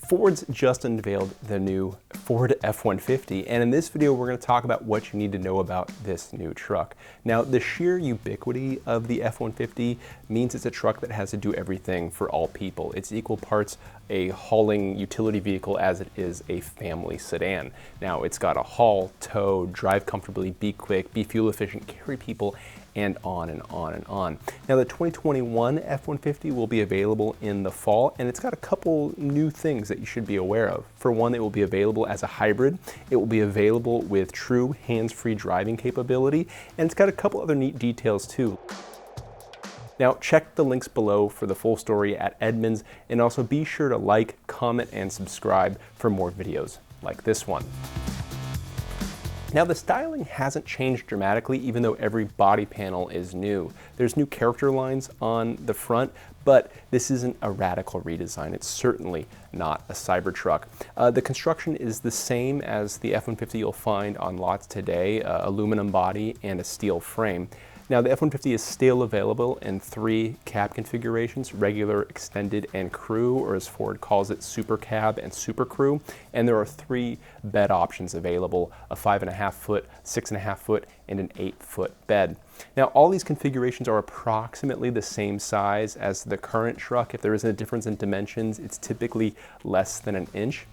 Ford's just unveiled the new Ford F-150, and in this video we're going to talk about what you need to know about this new truck. Now, the sheer ubiquity of the F-150 means it's a truck that has to do everything for all people. It's equal parts a hauling utility vehicle as it is a family sedan. Now, it's got to haul, tow, drive comfortably, be quick, be fuel efficient, carry people, and on and on and on. Now, the 2021 F-150 will be available in the fall, and it's got a couple new things that you should be aware of. For one, it will be available as a hybrid. It will be available with true hands-free driving capability, and it's got a couple other neat details too. Now, check the links below for the full story at Edmunds, and also be sure to like, comment, and subscribe for more videos like this one. Now, the styling hasn't changed dramatically, even though every body panel is new. There's new character lines on the front, but this isn't a radical redesign. It's certainly not a Cybertruck. The construction is the same as the F-150 you'll find on lots today, aluminum body and a steel frame. Now, the F-150 is still available in 3 cab configurations: regular, extended, and crew, or as Ford calls it, super cab and super crew. And there are 3 bed options available: a 5.5 foot, 6.5 foot, and an 8-foot bed. Now, all these configurations are approximately the same size as the current truck. If there isn't a difference in dimensions, it's typically less than an inch.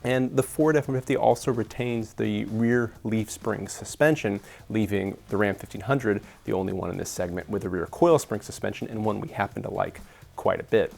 And the Ford F-150 also retains the rear leaf spring suspension, leaving the Ram 1500 the only one in this segment with a rear coil spring suspension, and one we happen to like quite a bit.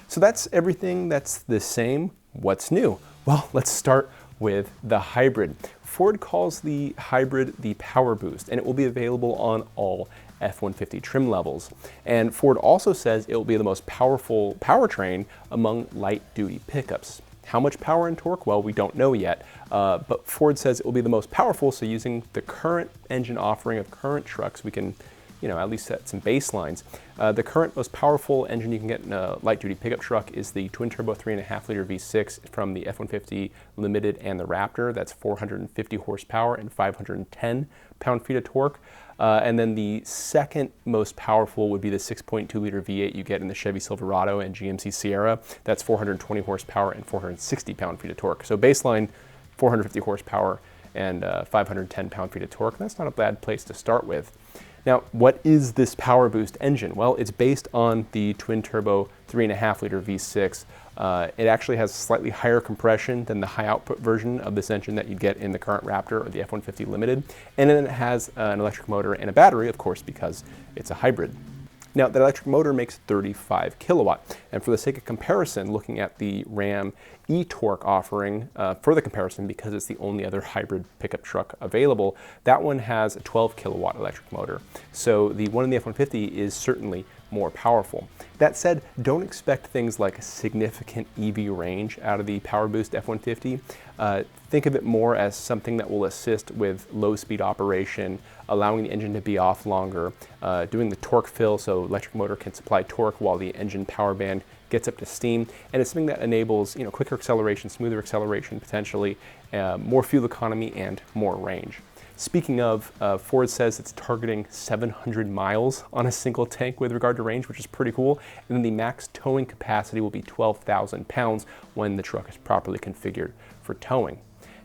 So that's everything that's the same. What's new? Well, let's start with the hybrid. Ford calls the hybrid the Power Boost, and it will be available on all F-150 trim levels. And Ford also says it will be the most powerful powertrain among light-duty pickups. How much power and torque? Well, we don't know yet, but Ford says it will be the most powerful, so using the current engine offering of current trucks, we can, at least set some baselines. The current most powerful engine you can get in a light-duty pickup truck is the twin-turbo 3.5-liter V6 from the F-150 Limited and the Raptor. That's 450 horsepower and 510 pound-feet of torque. And then the second most powerful would be the 6.2-liter V8 you get in the Chevy Silverado and GMC Sierra. That's 420 horsepower and 460 pound-feet of torque. So baseline, 450 horsepower and 510 pound-feet of torque. That's not a bad place to start with. Now, what is this Power Boost engine? Well, it's based on the twin-turbo 3.5-liter V6. It actually has slightly higher compression than the high-output version of this engine that you'd get in the current Raptor or the F-150 Limited. And then it has an electric motor and a battery, of course, because it's a hybrid. Now, that electric motor makes 35 kilowatt. And for the sake of comparison, looking at the Ram e-Torque offering for the comparison, because it's the only other hybrid pickup truck available, that one has a 12 kilowatt electric motor. So the one in the F-150 is certainly more powerful. That said, don't expect things like a significant EV range out of the Power Boost F-150. Think of it more as something that will assist with low-speed operation, allowing the engine to be off longer, doing the torque fill so electric motor can supply torque while the engine power band gets up to steam. And it's something that enables quicker acceleration, smoother acceleration potentially, more fuel economy, and more range. Speaking of, Ford says it's targeting 700 miles on a single tank with regard to range, which is pretty cool. And then the max towing capacity will be 12,000 pounds when the truck is properly configured for towing.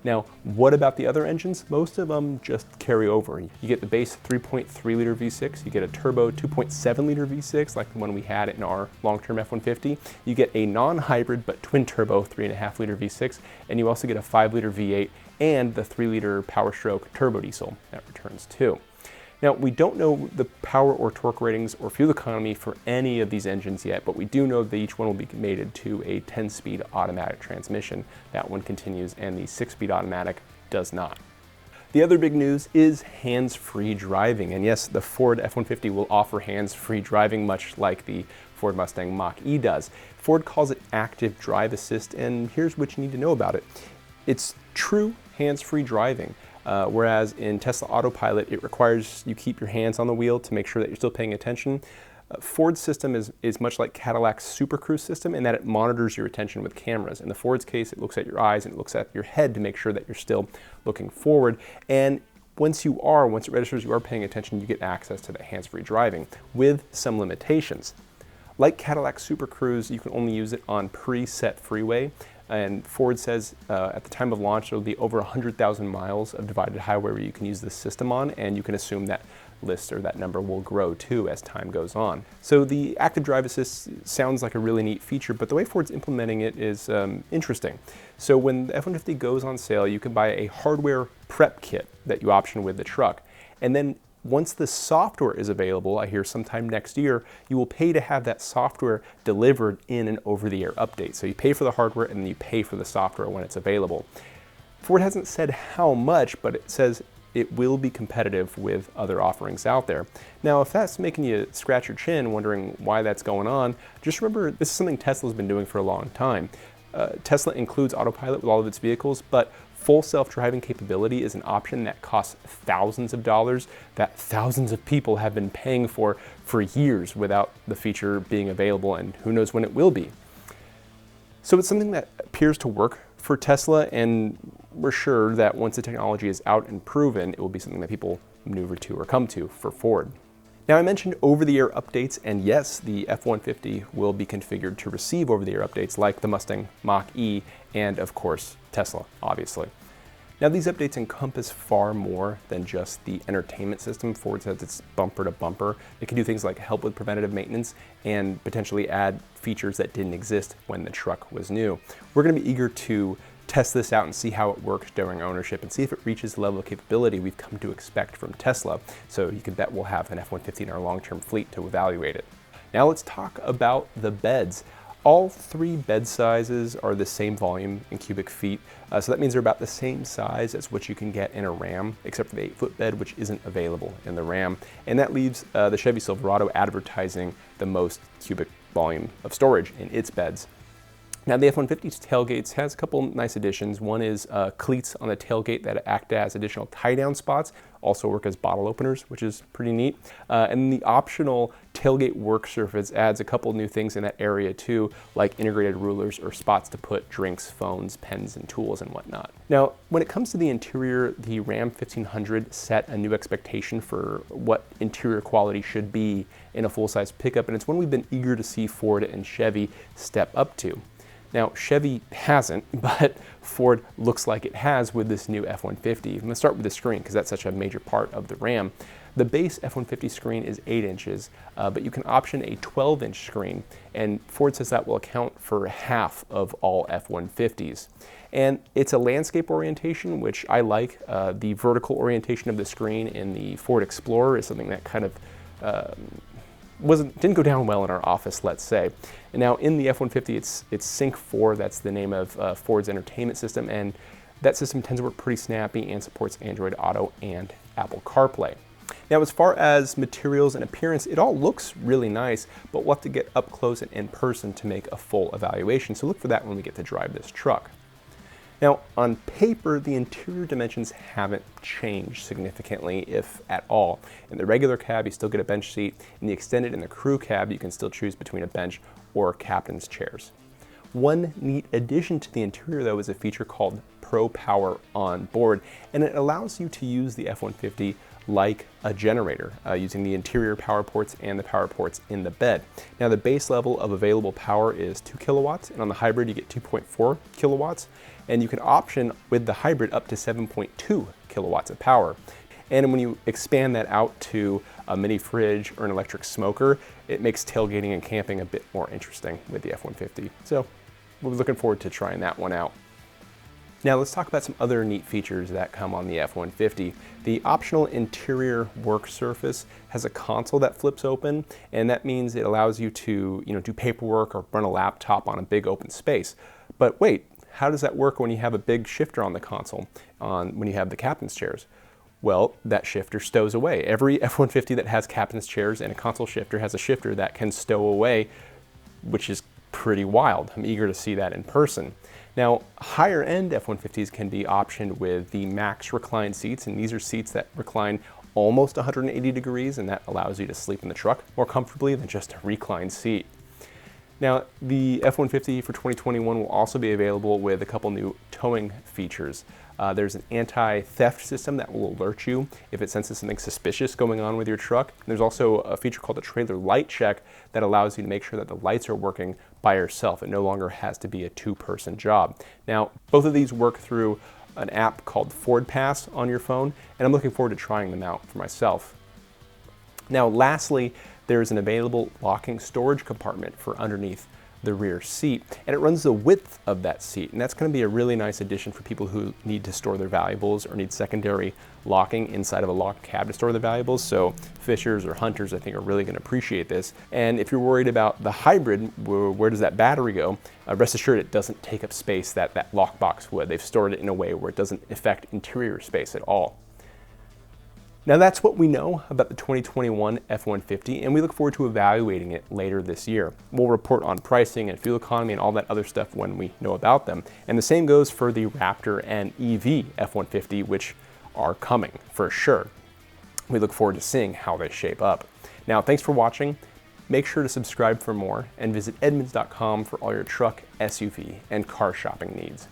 Now, what about the other engines? Most of them just carry over. You get the base 3.3-liter V6, you get a turbo 2.7-liter V6, like the one we had in our long-term F-150. You get a non-hybrid but twin-turbo 3.5-liter V6, and you also get a 5-liter V8 and the 3-liter Power Stroke turbo diesel that returns too. Now, we don't know the power or torque ratings or fuel economy for any of these engines yet, but we do know that each one will be mated to a 10-speed automatic transmission. That one continues, and the 6-speed automatic does not. The other big news is hands-free driving. And yes, the Ford F-150 will offer hands-free driving, much like the Ford Mustang Mach-E does. Ford calls it Active Drive Assist, and here's what you need to know about it. It's true hands-free driving. Whereas in Tesla Autopilot, it requires you keep your hands on the wheel to make sure that you're still paying attention. Ford's system is much like Cadillac's Super Cruise system in that it monitors your attention with cameras. In the Ford's case, it looks at your eyes and it looks at your head to make sure that you're still looking forward. And once it registers you are paying attention, you get access to that hands-free driving with some limitations. Like Cadillac Super Cruise, you can only use it on preset freeway. And Ford says at the time of launch, there will be over 100,000 miles of divided highway where you can use this system on, and you can assume that list or that number will grow too as time goes on. So the active drive assist sounds like a really neat feature, but the way Ford's implementing it is interesting. So when the F-150 goes on sale, you can buy a hardware prep kit that you option with the truck. And then once the software is available, I hear sometime next year, you will pay to have that software delivered in an over-the-air update. So you pay for the hardware and then you pay for the software when it's available. Ford hasn't said how much, but it says it will be competitive with other offerings out there. Now, if that's making you scratch your chin wondering why that's going on, just remember this is something Tesla's been doing for a long time. Tesla includes autopilot with all of its vehicles, but full self-driving capability is an option that costs thousands of dollars that thousands of people have been paying for years without the feature being available, and who knows when it will be. So it's something that appears to work for Tesla, and we're sure that once the technology is out and proven, it will be something that people maneuver to or come to for Ford. Now, I mentioned over-the-air updates, and yes, the F-150 will be configured to receive over-the-air updates like the Mustang Mach-E and, of course, Tesla, obviously. Now, these updates encompass far more than just the entertainment system. Ford says it's bumper to bumper. It can do things like help with preventative maintenance and potentially add features that didn't exist when the truck was new. We're going to be eager to test this out and see how it works during ownership and see if it reaches the level of capability we've come to expect from Tesla. So you can bet we'll have an F-150 in our long-term fleet to evaluate it. Now let's talk about the beds. All three bed sizes are the same volume in cubic feet, so that means they're about the same size as what you can get in a Ram, except for the 8-foot bed, which isn't available in the Ram. And that leaves the Chevy Silverado advertising the most cubic volume of storage in its beds. Now, the F-150's tailgates has a couple nice additions. One is cleats on the tailgate that act as additional tie-down spots, also work as bottle openers, which is pretty neat. And the optional tailgate work surface adds a couple new things in that area too, like integrated rulers or spots to put drinks, phones, pens, and tools and whatnot. Now, when it comes to the interior, the Ram 1500 set a new expectation for what interior quality should be in a full-size pickup, and it's one we've been eager to see Ford and Chevy step up to. Now, Chevy hasn't, but Ford looks like it has with this new F-150. I'm going to start with the screen because that's such a major part of the Ram. The base F-150 screen is 8 inches, but you can option a 12-inch screen, and Ford says that will account for half of all F-150s. And it's a landscape orientation, which I like. The vertical orientation of the screen in the Ford Explorer is something that kind of didn't go down well in our office, let's say. And now in the F-150, it's Sync 4, that's the name of Ford's entertainment system, and that system tends to work pretty snappy and supports Android Auto and Apple CarPlay. Now, as far as materials and appearance, it all looks really nice, but we'll have to get up close and in person to make a full evaluation, so look for that when we get to drive this truck. Now, on paper, the interior dimensions haven't changed significantly, if at all. In the regular cab, you still get a bench seat. In the extended and the crew cab, you can still choose between a bench or captain's chairs. One neat addition to the interior, though, is a feature called Pro Power on board, and it allows you to use the F-150 like a generator, using the interior power ports and the power ports in the bed. Now, the base level of available power is 2 kilowatts, and on the hybrid you get 2.4 kilowatts, and you can option with the hybrid up to 7.2 kilowatts of power. And when you expand that out to a mini fridge or an electric smoker, it makes tailgating and camping a bit more interesting with the F-150. So we're looking forward to trying that one out. Now let's talk about some other neat features that come on the F-150. The optional interior work surface has a console that flips open, and that means it allows you to do paperwork or run a laptop on a big open space. But wait, how does that work when you have a big shifter on the console, when you have the captain's chairs? Well, that shifter stows away. Every F-150 that has captain's chairs and a console shifter has a shifter that can stow away, which is pretty wild. I'm eager to see that in person. Now, higher end F-150s can be optioned with the max recline seats, and these are seats that recline almost 180 degrees, and that allows you to sleep in the truck more comfortably than just a reclined seat. Now, the F-150 for 2021 will also be available with a couple new towing features. There's an anti-theft system that will alert you if it senses something suspicious going on with your truck. There's also a feature called a trailer light check that allows you to make sure that the lights are working by yourself. It no longer has to be a two-person job. Now, both of these work through an app called Ford Pass on your phone, and I'm looking forward to trying them out for myself. Now, lastly, there's an available locking storage compartment for underneath the rear seat, and it runs the width of that seat, and that's going to be a really nice addition for people who need to store their valuables or need secondary locking inside of a locked cab to store their valuables. So fishers or hunters, I think, are really going to appreciate this. And if you're worried about the hybrid, where does that battery go? Rest assured it doesn't take up space that lockbox would. They've stored it in a way where it doesn't affect interior space at all. Now that's what we know about the 2021 F-150, and we look forward to evaluating it later this year. We'll report on pricing and fuel economy and all that other stuff when we know about them. And the same goes for the Raptor and EV F-150, which are coming for sure. We look forward to seeing how they shape up. Now, thanks for watching. Make sure to subscribe for more and visit Edmunds.com for all your truck, SUV, and car shopping needs.